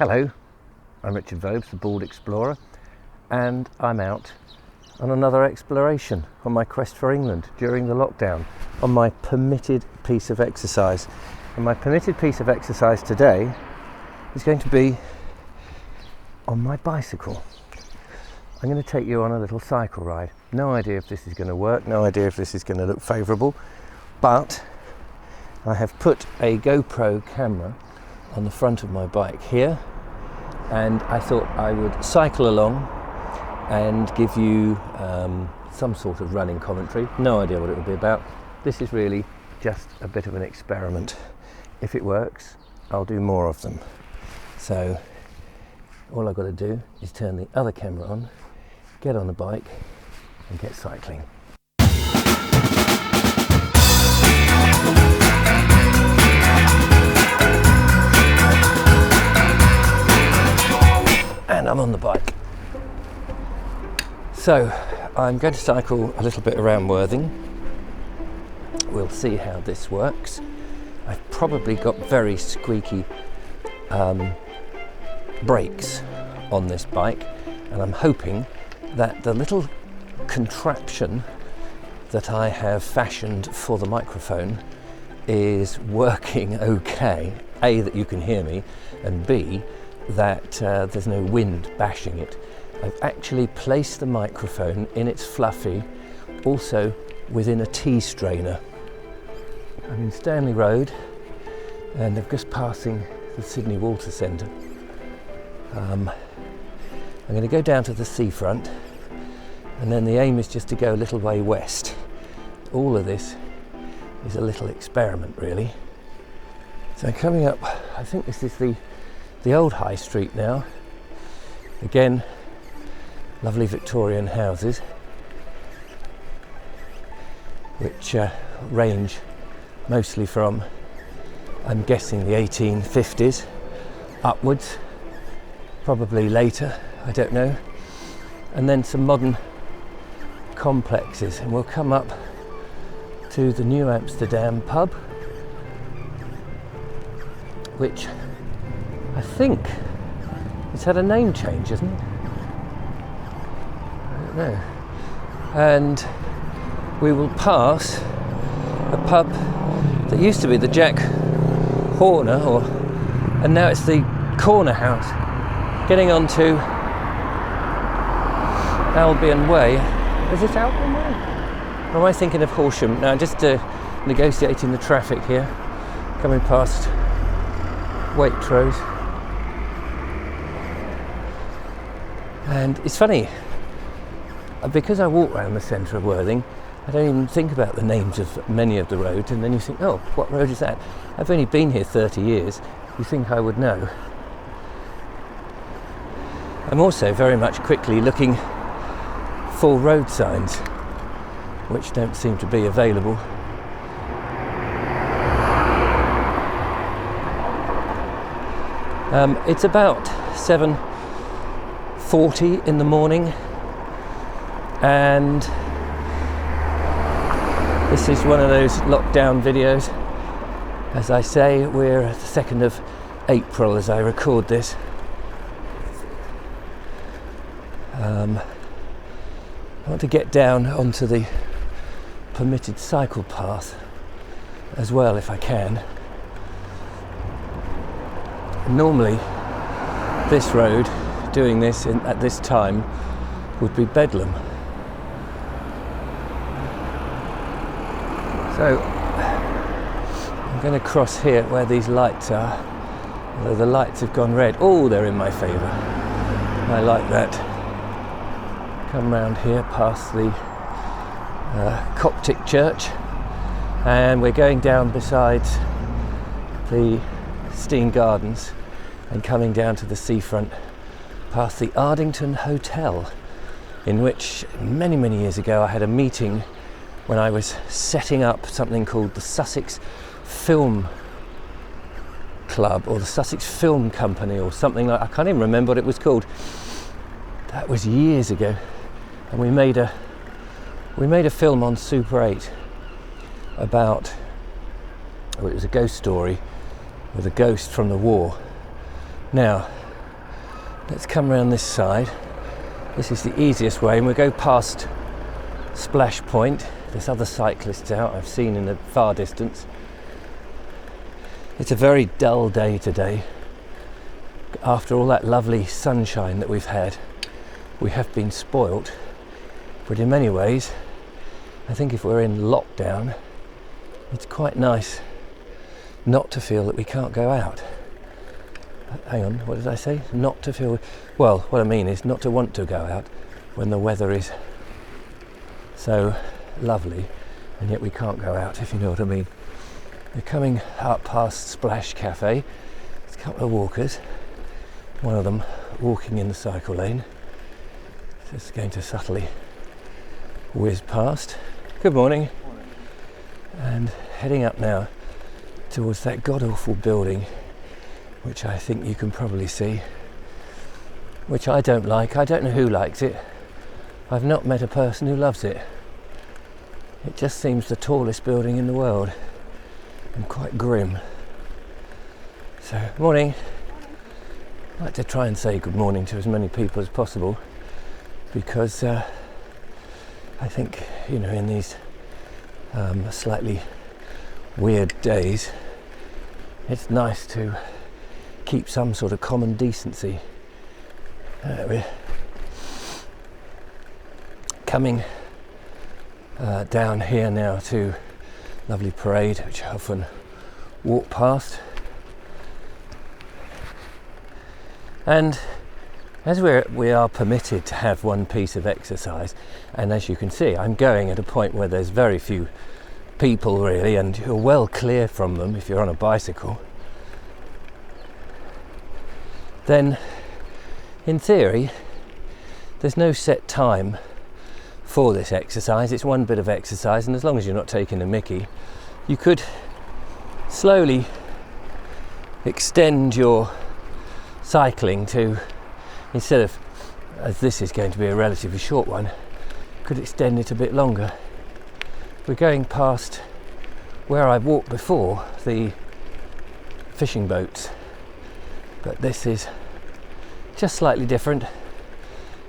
Hello, I'm Richard Vobes, the Bald Explorer, and I'm out on another exploration on my quest for England during the lockdown, on my permitted piece of exercise. And my permitted piece of exercise today is going to be on my bicycle. I'm going to take you on a little cycle ride. No idea if this is going to work, no idea if this is going to look favourable, but I have put a GoPro camera on the front of my bike here, and I thought I would cycle along and give you some sort of running commentary. No idea what it would be about. This is really just a bit of an experiment. If it works, I'll do more of them. So all I've got to do is turn the other camera on, get on the bike and get cycling. And I'm on the bike. So I'm going to cycle a little bit around Worthing. We'll see how this works. I've probably got very squeaky brakes on this bike, and I'm hoping that the little contraption that I have fashioned for the microphone is working okay. A, that you can hear me, and B, that there's no wind bashing it. I've actually placed the microphone in its fluffy, also within a tea strainer. I'm in Stanley Road and I'm just passing the Sydney Water Centre. I'm going to go down to the seafront, and then the aim is just to go a little way west. All of this is a little experiment really. So coming up, I think this is the old High Street now. Again, lovely Victorian houses which range mostly from, I'm guessing, the 1850s upwards, probably later, I don't know. And then some modern complexes, and we'll come up to the New Amsterdam pub, which I think it's had a name change, hasn't it? I don't know. And we will pass a pub that used to be the Jack Horner, and now it's the Corner House, getting onto Albion Way. Is this Albion Way? Or am I thinking of Horsham? No, I'm just negotiating the traffic here, coming past Waitrose. And it's funny, because I walk around the centre of Worthing, I don't even think about the names of many of the roads, and then you think, oh, what road is that? I've only been here 30 years, you think I would know. I'm also very much quickly looking for road signs, which don't seem to be available. It's about 7:40 in the morning, and this is one of those lockdown videos. As I say, we're the 2nd of April as I record this. I want to get down onto the permitted cycle path as well if I can. Normally this road, doing this at this time, would be bedlam. So I'm going to cross here where these lights are, although the lights have gone red. Oh, they're in my favour. I like that. Come round here past the Coptic church, and we're going down beside the Steen Gardens and coming down to the seafront past the Ardington Hotel, in which many years ago I had a meeting when I was setting up something called the Sussex Film Club, or the Sussex Film Company, or something like, I can't even remember what it was called. That was years ago, and we made a film on Super 8 about, well, it was a ghost story with a ghost from the war. Now, Let's come around this side. This is the easiest way, and we'll go past Splash Point. There's other cyclists out I've seen in the far distance. It's a very dull day today. After all that lovely sunshine that we've had, we have been spoilt. But in many ways, I think if we're in lockdown, it's quite nice not to feel that we can't go out. Hang on, what did I say? Not to feel... Well, what I mean is not to want to go out when the weather is so lovely, and yet we can't go out, if you know what I mean. We're coming up past Splash Cafe. There's a couple of walkers. One of them walking in the cycle lane. Just going to subtly whiz past. Good morning. Morning. And heading up now towards that god-awful building, which I think you can probably see, which I don't like. I don't know who likes it. I've not met a person who loves it. It just seems the tallest building in the world and quite grim. So, morning. I like to try and say good morning to as many people as possible, because I think, you know, in these slightly weird days, it's nice to keep some sort of common decency. We're coming down here now to lovely parade, which I often walk past. And as we are permitted to have one piece of exercise, and as you can see, I'm going at a point where there's very few people really, and you're well clear from them if you're on a bicycle, then in theory there's no set time for this exercise. It's one bit of exercise, and as long as you're not taking a mickey, you could slowly extend your cycling to, instead of, as this is going to be a relatively short one, could extend it a bit longer. We're going past where I walked before, the fishing boats, but this is just slightly different.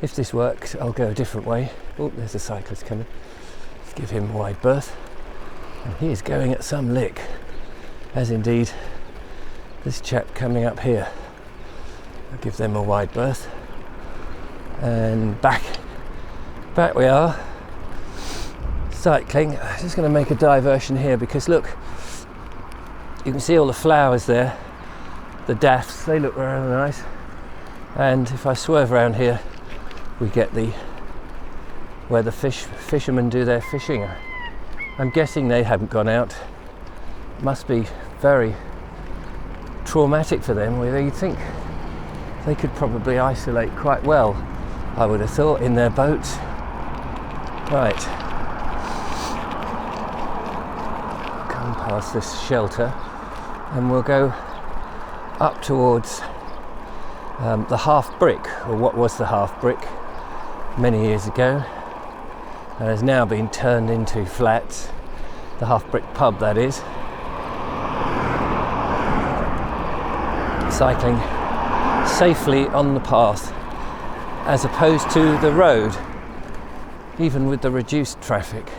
If this works, I'll go a different way. Oh, there's a cyclist coming. Let's give him wide berth. And he is going at some lick, as indeed this chap coming up here. I'll give them a wide berth. And back we are, cycling. I'm just going to make a diversion here because look, you can see all the flowers there, the daffs, they look rather nice. And if I swerve around here, we get where the fishermen do their fishing. I'm guessing they haven't gone out. Must be very traumatic for them, where you'd think they could probably isolate quite well, I would have thought, in their boats. Right. Come past this shelter and we'll go up towards the half brick, or what was the half brick many years ago, and has now been turned into flats. The half brick pub, that is. Cycling safely on the path as opposed to the road, even with the reduced traffic.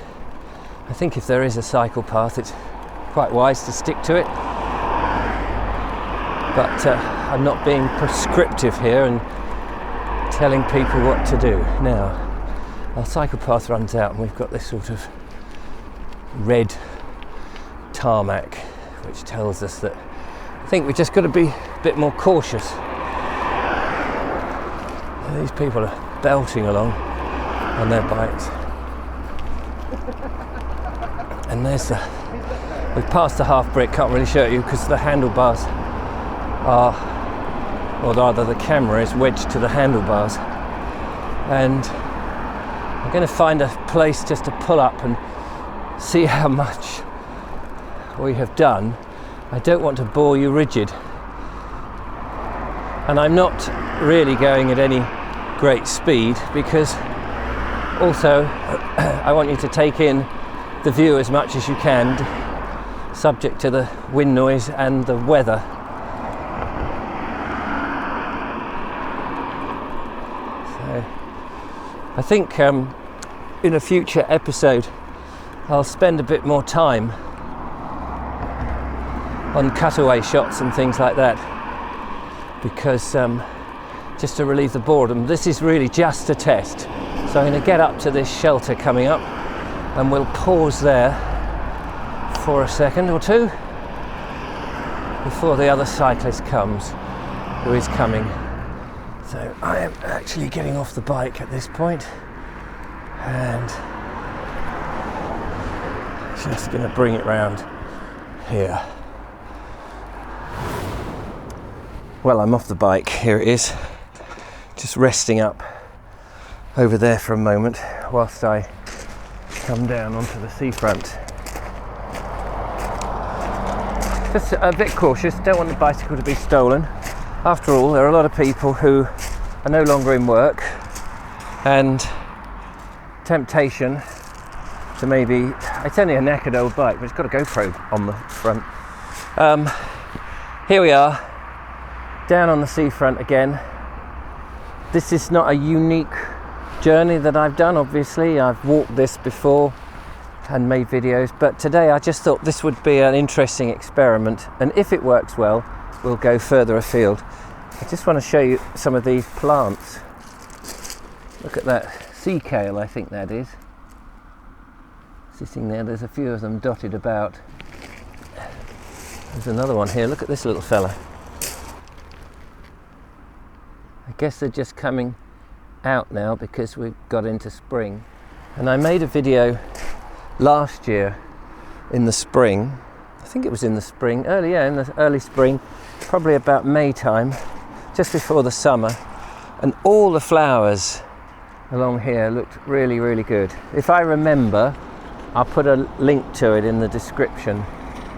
I think if there is a cycle path, it's quite wise to stick to it, but I'm not being prescriptive here and telling people what to do. Now, our cycle path runs out and we've got this sort of red tarmac which tells us that I think we've just got to be a bit more cautious. These people are belting along on their bikes. And there's we've passed the half brick, can't really show you because the handlebars are, or rather the camera is wedged to the handlebars, and I'm going to find a place just to pull up and see how much we have done. I don't want to bore you rigid, and I'm not really going at any great speed because also I want you to take in the view as much as you can, subject to the wind noise and the weather. I think in a future episode I'll spend a bit more time on cutaway shots and things like that, because just to relieve the boredom. This is really just a test. So I'm going to get up to this shelter coming up and we'll pause there for a second or two before the other cyclist comes, who is coming. So I am actually getting off the bike at this point and just going to bring it round here. Well, I'm off the bike, here it is, just resting up over there for a moment whilst I come down onto the seafront. Just a bit cautious, don't want the bicycle to be stolen. After all, there are a lot of people who are no longer in work, and temptation to maybe, it's only a knackered old bike, but it's got a GoPro on the front. Here we are, down on the seafront again. This is not a unique journey that I've done, obviously. I've walked this before and made videos, but today I just thought this would be an interesting experiment, and if it works well, we'll go further afield. I just want to show you some of these plants. Look at that sea kale, I think that is. Sitting there, there's a few of them dotted about. There's another one here, look at this little fella. I guess they're just coming out now because we've got into spring. And I made a video last year in the spring, I think it was in the spring, in the early spring, probably about May time, just before the summer, and all the flowers along here looked really, really good. If I remember, I'll put a link to it in the description.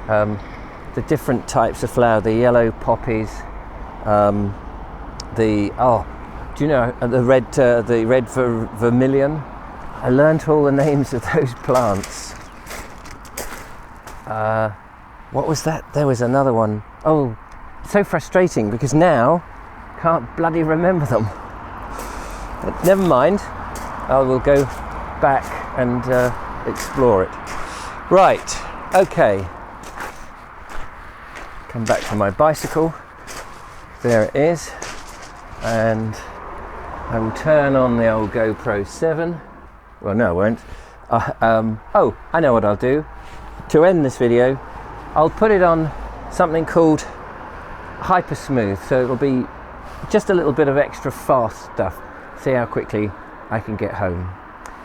The different types of flower, the yellow poppies, do you know the red vermilion? I learnt all the names of those plants. What was that? There was another one. Oh, so frustrating because now can't bloody remember them. But never mind, I will go back and explore it. Right, okay. Come back to my bicycle. There it is. And I will turn on the old GoPro 7. Well, no, I won't. I know what I'll do. To end this video, I'll put it on something called Hyper Smooth, so it'll be just a little bit of extra fast stuff. See how quickly I can get home.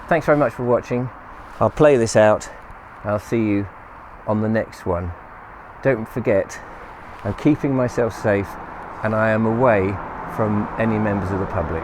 Thanks very much for watching. I'll play this out. I'll see you on the next one. Don't forget, I'm keeping myself safe and I am away from any members of the public.